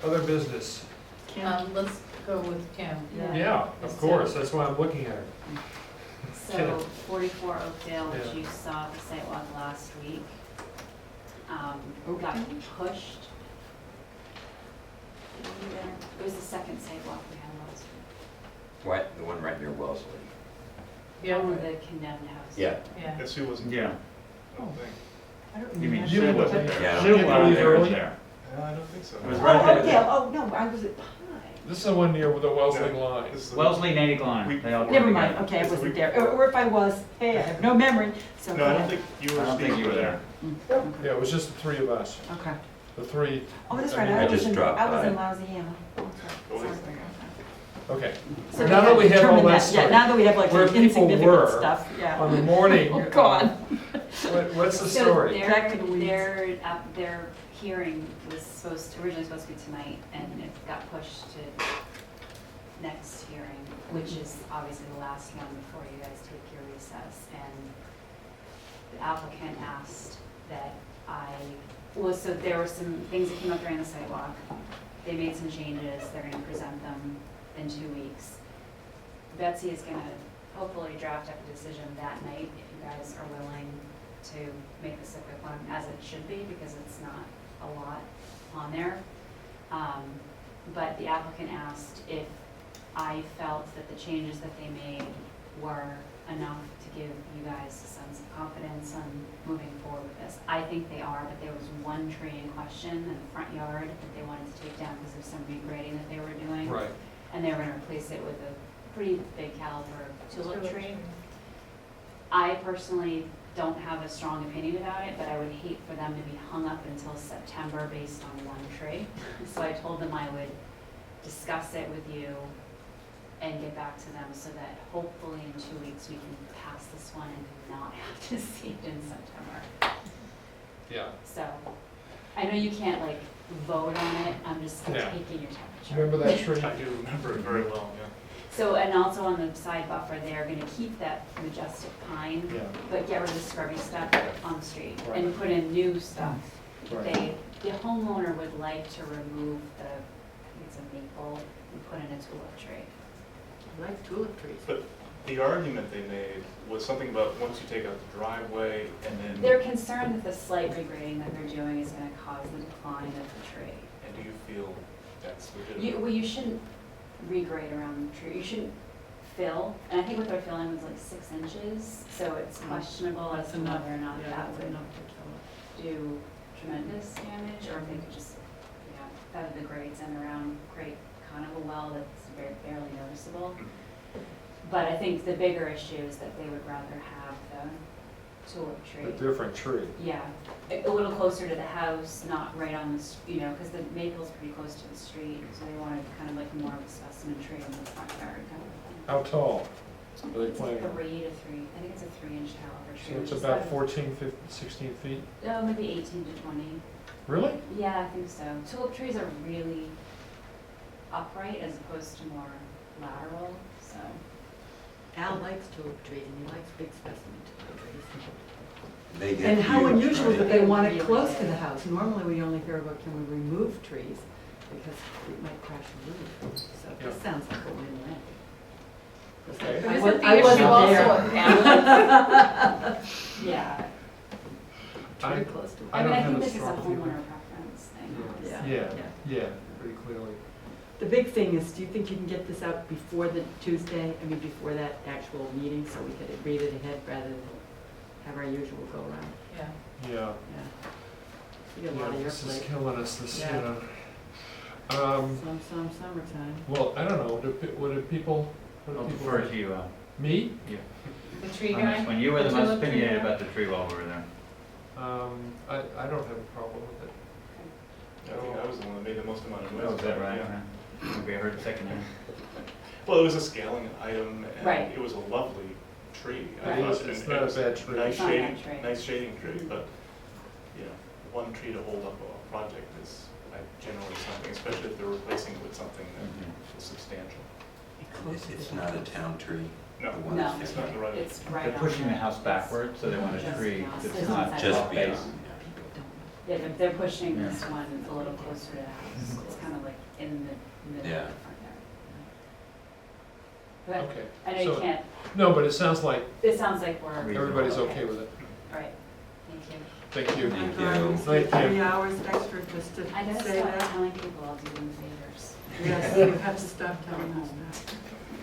Other business? Let's go with Kim. Yeah, of course, that's why I'm looking at it. So 44 Oakdale, which Yeah. you saw at the site walk last week, got Oakdale? pushed. Were you there? It was the second site walk we had last week. What, the one right near Wellesley? Yeah, On right. the condemned house. Yeah. Yeah. Guess who wasn't? Yeah. I don't think. I don't You mean remember. Sue wasn't there? Yeah. Sue Yeah, wasn't there, early. was there. I don't think so. It was No. right there. Oakdale, oh, no, I was at Pine. This is the one near the Wellesley No, line. this is the- Wellesley, Natick Line, they all. Never mind, okay, I wasn't there, or if I was, hey, I have no memory, so. No, I go don't ahead. think you were. I don't think you were there. Okay. Yeah, it was just the three of us, Okay. the three. Oh, that's I right, mean, I I was just in, dropped I was by. in Louisiana. Go easy. Okay. So Now that we have all determined that Yeah, stuff, now that we have like where the people insignificant were stuff, yeah. on the morning. Oh, God. What's the So story? Back to the weeds. their hearing was originally supposed to be tonight, and it got pushed to next hearing, which is obviously the last one before you guys take your recess. And the applicant asked that so there were some things that came up during the site walk. They made some changes, they're gonna present them in 2 weeks. Betsy is gonna hopefully draft up a decision that night, if you guys are willing to make this a quick one, as it should be, because it's not a lot on there. But the applicant asked if I felt that the changes that they made were enough to give you guys a sense of confidence on moving forward with this. I think they are, but there was one tree in question in the front yard that they wanted to take down because of some regrading that they were doing. Right. And they were gonna replace it with a pretty big caliber tulip tree. I personally don't have a strong opinion about it, but I would hate for them to be hung up until September based on one tree. So I told them I would discuss it with you and get back to them so that hopefully in 2 weeks we can pass this one and not have to see it in September. Yeah. So, I know you can't like vote on it, I'm just Yeah. taking your Do temperature. you remember that tree? I do remember it very well, yeah. So, and also on the side buffer, they're gonna keep that majestic pine, Yeah. but get rid of the scrubby stuff on the street Right. and put in new stuff. Right. The homeowner would like to remove the, I think it's a maple, and put in a tulip tree. I like tulip trees. But the argument they made was something about once you take out the driveway and then. They're concerned that the slight regrading that they're doing is gonna cause the decline of the tree. And do you feel that's legitimate? Well, you shouldn't regrade around the tree, you shouldn't fill, and I think what they're filling was like 6 inches, so it's questionable as to whether or not that would do tremendous damage, or if they could just, feather the grades in around, create kind of a well that's barely noticeable. But I think the bigger issue is that they would rather have the tulip tree. A different tree. Yeah, a little closer to the house, not right on the, because the maple's pretty close to the street, so they wanted kind of like more of a specimen tree in the front yard kind of thing. How tall are they It's like planting? 3 to 3, I think it's a 3-inch caliber tree. So it's which is about 14, 15, 16 feet? Oh, maybe 18 to 20. Really? Yeah, I think so. Tulip trees are really upright as opposed to more lateral, so. Al likes tulip trees and he likes big specimen tulip trees. They get And how huge, unusual right? that they want it Really close to big. the house. Normally, we only hear about can we remove trees because it might crash the roof. So this Yeah. sounds like a win-win. Okay. But I isn't wa- the I issue wasn't also there. at balance? Yeah. Very close to it. I don't mean, I have think a this is a strong feeling. homeowner preference thing. Yeah. honestly. Yeah, pretty clearly. The big thing is, do you think you can get this out before the Tuesday, before that actual meeting, so we could read it ahead rather than have our usual go around? Yeah. Yeah. Yeah. You got a lot on your This is plate. killing us, this, you Yeah. know. Summertime. Well, I don't know, what do people I'll think? defer to you, Me? The tree on guy? this one. You were the most tulip tree opinionated guy? about the tree while we were there. I don't have a problem with it. I think I was the one that made the most amount of noise. Oh, is that about it, right? yeah. Maybe I heard secondhand. Well, it was a scaling item and Right. it was a lovely tree. I Right. thought, It's and not a it was bad tree. Nice It's not a shading, bad tree. nice shading tree, but, one tree to hold up a project is generally something, especially if they're replacing it with something that is substantial. It's not a town tree. No, The one No. that's it's not the right. It's right They're on pushing the there. house backwards, so they want a Just tree beyond. that's It's not inside Just the beyond. base. People don't know. Yeah, they're pushing Yeah. this one a little closer to the house. It's kind of like But Okay. I know you So- can't, No, but it sounds like it sounds like we're, Reasonable. everybody's okay with it. all right, thank you. Thank you. Thank Oh my God, you. we Thank spent you. 3 hours extra just to I gotta say stop that. telling people I'll do them favors. Yes, you have to stop telling us that.